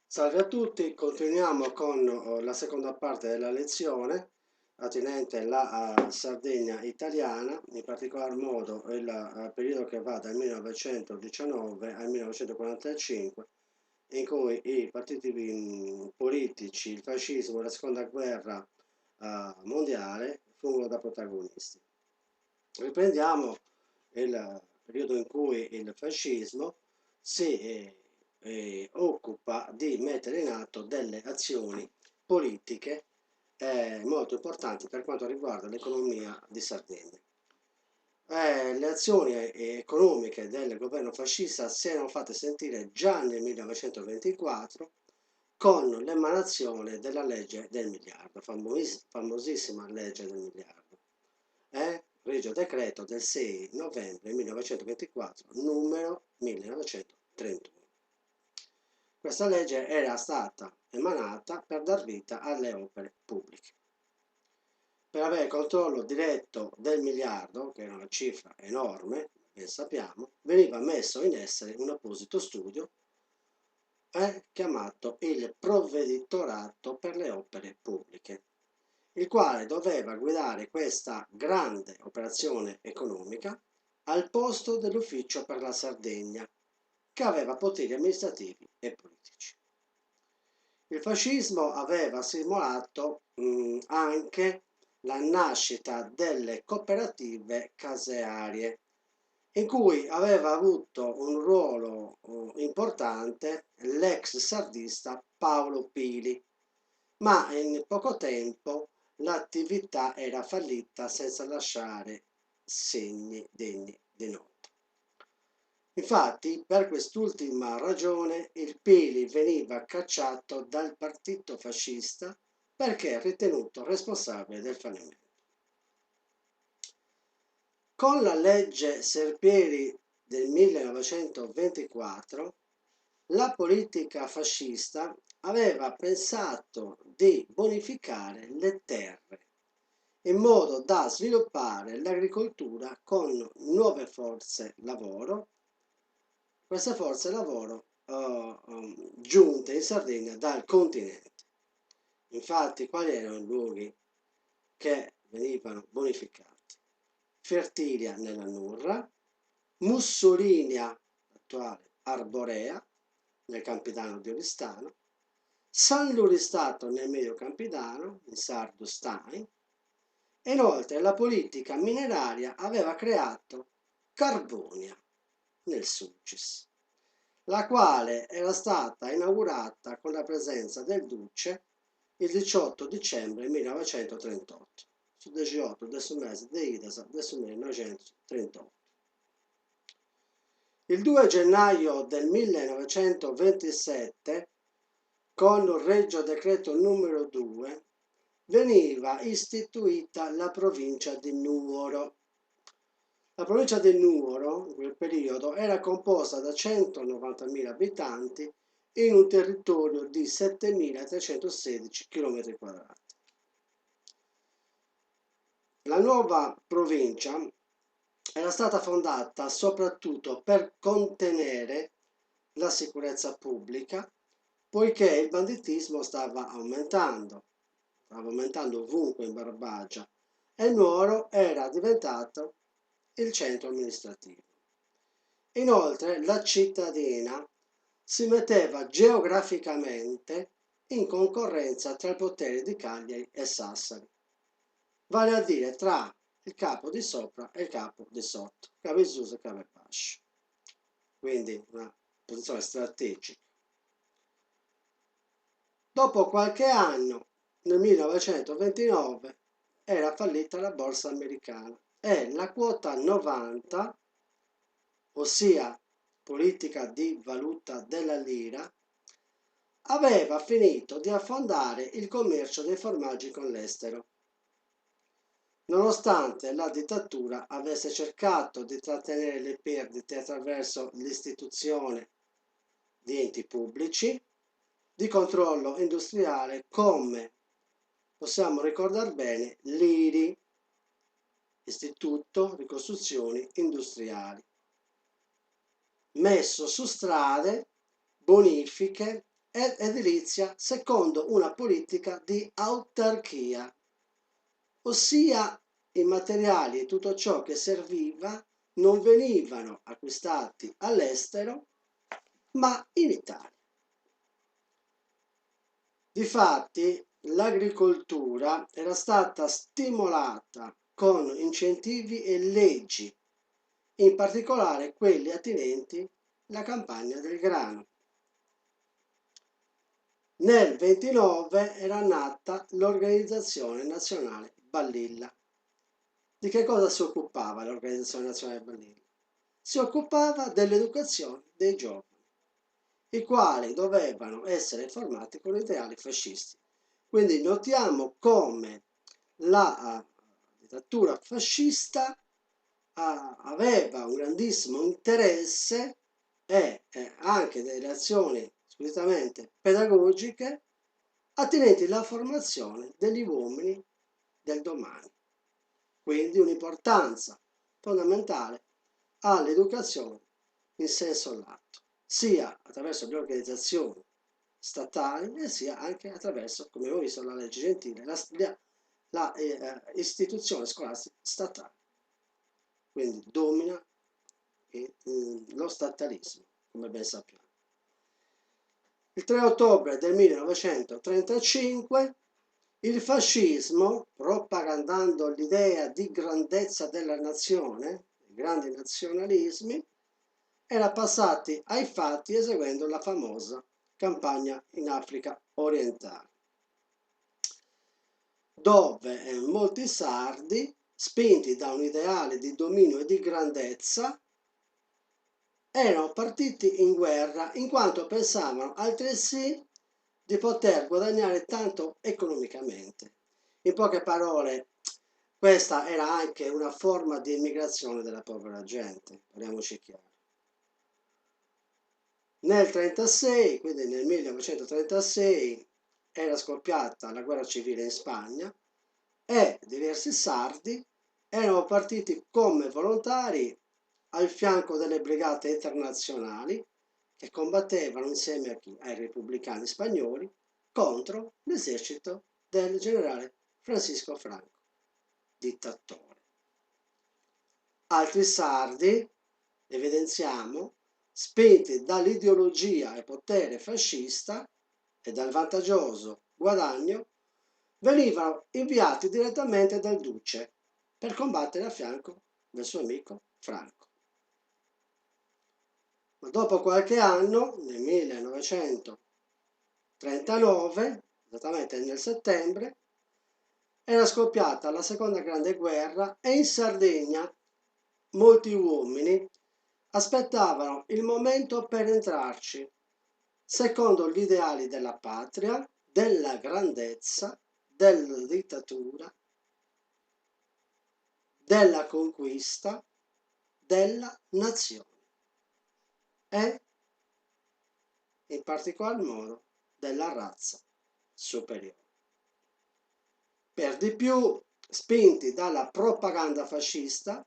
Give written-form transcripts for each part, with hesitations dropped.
Salve a tutti, continuiamo con la seconda parte della lezione attinente alla Sardegna italiana, in particolar modo il periodo che va dal 1919 al 1945, in cui i partiti politici, il fascismo e la seconda guerra mondiale furono da protagonisti. Riprendiamo il periodo in cui il fascismo si occupa di mettere in atto delle azioni politiche molto importanti per quanto riguarda l'economia di Sardegna. Le azioni economiche del governo fascista si erano fatte sentire già nel 1924 con l'emanazione della legge del miliardo, famosissima legge del miliardo, regio decreto del 6 novembre 1924, numero 1931. Questa legge era stata emanata per dar vita alle opere pubbliche. Per avere il controllo diretto del miliardo, che era una cifra enorme, ben sappiamo, veniva messo in essere un apposito studio chiamato il Provveditorato per le opere pubbliche, il quale doveva guidare questa grande operazione economica al posto dell'Ufficio per la Sardegna, che aveva poteri amministrativi e politici. Il fascismo aveva simulato anche la nascita delle cooperative casearie, in cui aveva avuto un ruolo importante l'ex sardista Paolo Pili, ma in poco tempo l'attività era fallita senza lasciare segni degni di nota. Infatti, per quest'ultima ragione, il Pili veniva cacciato dal partito fascista perché ritenuto responsabile del fallimento. Con la legge Serpieri del 1924, la politica fascista aveva pensato di bonificare le terre in modo da sviluppare l'agricoltura con nuove forze lavoro, queste forze lavoro giunte in Sardegna dal continente. Infatti, quali erano i luoghi che venivano bonificati? Fertilia nella Nurra, Mussolinia, attuale Arborea, nel Campidano di Oristano, San Luristato nel Medio Campidano, in Sardo Stein. Inoltre la politica mineraria aveva creato Carbonia nel Sulcis, la quale era stata inaugurata con la presenza del Duce il 18 dicembre 1938, su 18 del mese di Idasa del 1938. Il 2 gennaio del 1927, con il Regio Decreto numero 2, veniva istituita la provincia di Nuoro. La provincia di Nuoro, in quel periodo, era composta da 190.000 abitanti in un territorio di 7.316 km². La nuova provincia era stata fondata soprattutto per contenere la sicurezza pubblica, poiché il banditismo stava aumentando ovunque in Barbagia, e Nuoro era diventato il centro amministrativo. Inoltre la cittadina si metteva geograficamente in concorrenza tra il potere di Cagliari e Sassari, vale a dire tra il capo di sopra e il capo di sotto, Cavesuso e Cavepascio. Quindi una posizione strategica. Dopo qualche anno, nel 1929, era fallita la borsa americana e la quota 90, ossia politica di valuta della lira, aveva finito di affondare il commercio dei formaggi con l'estero. Nonostante la dittatura avesse cercato di trattenere le perdite attraverso l'istituzione di enti pubblici di controllo industriale come possiamo ricordare bene l'IRI, Istituto Ricostruzioni Industriali, messo su strade, bonifiche edilizia secondo una politica di autarchia, ossia i materiali e tutto ciò che serviva non venivano acquistati all'estero, ma in Italia. Difatti, l'agricoltura era stata stimolata con incentivi e leggi, in particolare quelli attinenti alla campagna del grano. Nel 29 era nata l'Organizzazione Nazionale Balilla. Di che cosa si occupava l'Organizzazione Nazionale Balilla? Si occupava dell'educazione dei giovani, i quali dovevano essere formati con ideali fascisti. Quindi notiamo come la dittatura fascista aveva un grandissimo interesse e anche delle azioni squisitamente pedagogiche attinenti alla formazione degli uomini del domani. Quindi un'importanza fondamentale all'educazione in senso lato, sia attraverso le organizzazioni statali e sia anche attraverso, come abbiamo visto, la legge Gentile, la istituzione scolastica statale. Quindi domina lo statalismo, come ben sappiamo. Il 3 ottobre del 1935 il fascismo, propagandando l'idea di grandezza della nazione, i grandi nazionalismi, era passati ai fatti eseguendo la famosa campagna in Africa orientale, dove molti sardi, spinti da un ideale di dominio e di grandezza, erano partiti in guerra in quanto pensavano altresì di poter guadagnare tanto economicamente. In poche parole, questa era anche una forma di immigrazione della povera gente, parliamoci chiaro. Nel 1936, quindi nel 1936, era scoppiata la guerra civile in Spagna e diversi sardi erano partiti come volontari al fianco delle brigate internazionali che combattevano insieme ai repubblicani spagnoli contro l'esercito del generale Francisco Franco, dittatore. Altri sardi, evidenziamo, spinti dall'ideologia e potere fascista e dal vantaggioso guadagno, venivano inviati direttamente dal duce per combattere a fianco del suo amico Franco. Ma dopo qualche anno, nel 1939, esattamente nel settembre, era scoppiata la seconda grande guerra e in Sardegna molti uomini aspettavano il momento per entrarci, secondo gli ideali della patria, della grandezza, della dittatura, della conquista, della nazione e in particolar modo della razza superiore. Per di più spinti dalla propaganda fascista,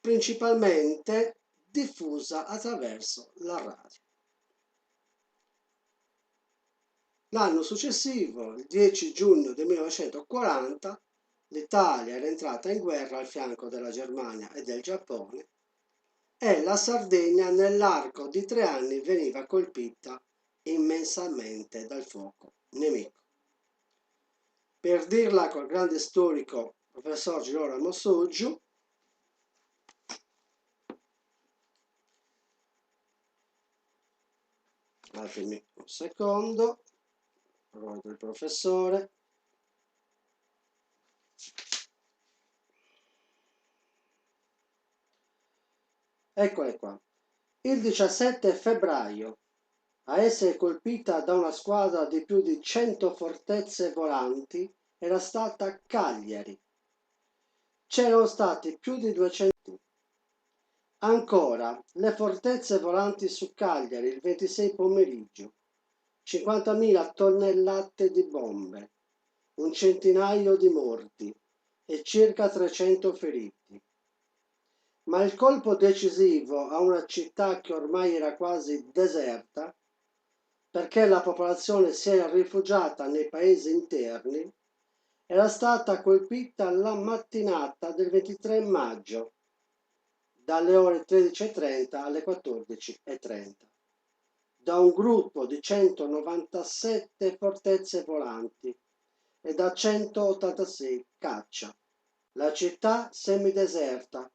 principalmente diffusa attraverso la radio. L'anno successivo, il 10 giugno del 1940, l'Italia era entrata in guerra al fianco della Germania e del Giappone e la Sardegna nell'arco di 3 anni veniva colpita immensamente dal fuoco nemico. Per dirla col grande storico professor Girolamo Soggiu, datemi un secondo, parola del professore. Eccole qua. Il 17 febbraio, a essere colpita da una squadra di più di 100 fortezze volanti, era stata Cagliari. C'erano stati più di 200. Ancora, le fortezze volanti su Cagliari il 26 pomeriggio, 50.000 tonnellate di bombe, un centinaio di morti e circa 300 feriti. Ma il colpo decisivo a una città che ormai era quasi deserta perché la popolazione si era rifugiata nei paesi interni, era stata colpita la mattinata del 23 maggio, dalle ore 13:30 alle 14:30, da un gruppo di 197 fortezze volanti e da 186 caccia. La città semideserta,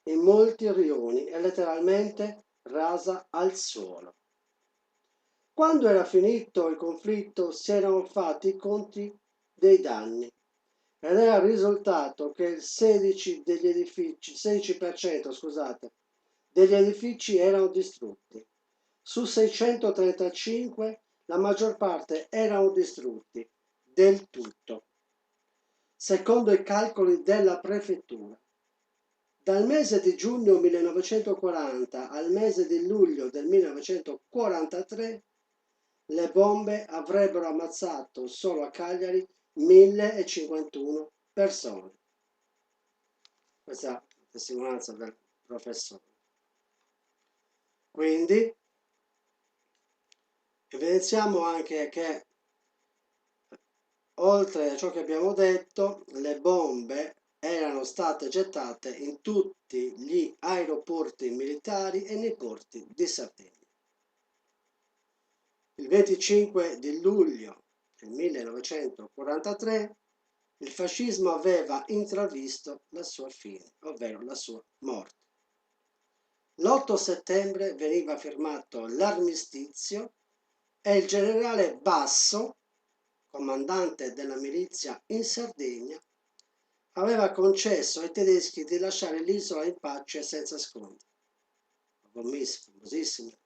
in molti rioni, è letteralmente rasa al suolo. Quando era finito il conflitto si erano fatti i conti dei danni ed era risultato che il 16% degli edifici erano distrutti. Su 635 la maggior parte erano distrutti del tutto, secondo i calcoli della prefettura. Dal mese di giugno 1940 al mese di luglio del 1943 le bombe avrebbero ammazzato solo a Cagliari 1051 persone. Questa è la testimonianza del professore. Quindi evidenziamo anche che, oltre a ciò che abbiamo detto, le bombe erano state gettate in tutti gli aeroporti militari e nei porti di Sardegna. Il 25 di luglio del 1943 il fascismo aveva intravisto la sua fine, ovvero la sua morte. L'8 settembre veniva firmato l'armistizio e il generale Basso, comandante della milizia in Sardegna, aveva concesso ai tedeschi di lasciare l'isola in pace senza scontri. Famosissime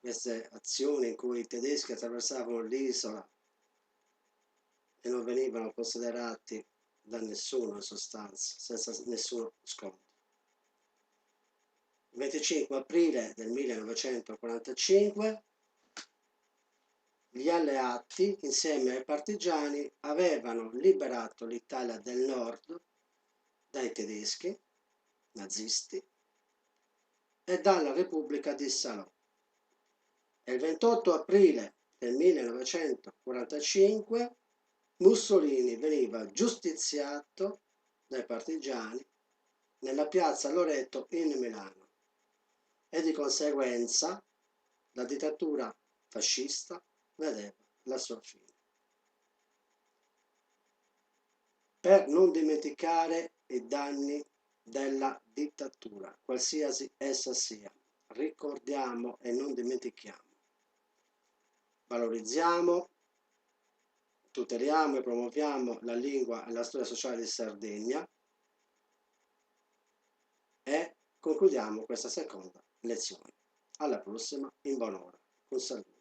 queste azioni in cui i tedeschi attraversavano l'isola e non venivano considerati da nessuno in sostanza, senza nessuno scontro. Il 25 aprile del 1945 gli alleati, insieme ai partigiani, avevano liberato l'Italia del Nord dai tedeschi nazisti e dalla Repubblica di Salò. E il 28 aprile del 1945 Mussolini veniva giustiziato dai partigiani nella piazza Loreto in Milano e di conseguenza la dittatura fascista vedeva la sua fine. Per non dimenticare i danni della dittatura, qualsiasi essa sia, ricordiamo e non dimentichiamo. Valorizziamo, tuteliamo e promuoviamo la lingua e la storia sociale di Sardegna e concludiamo questa seconda lezione. Alla prossima, in buon'ora. Un saluto.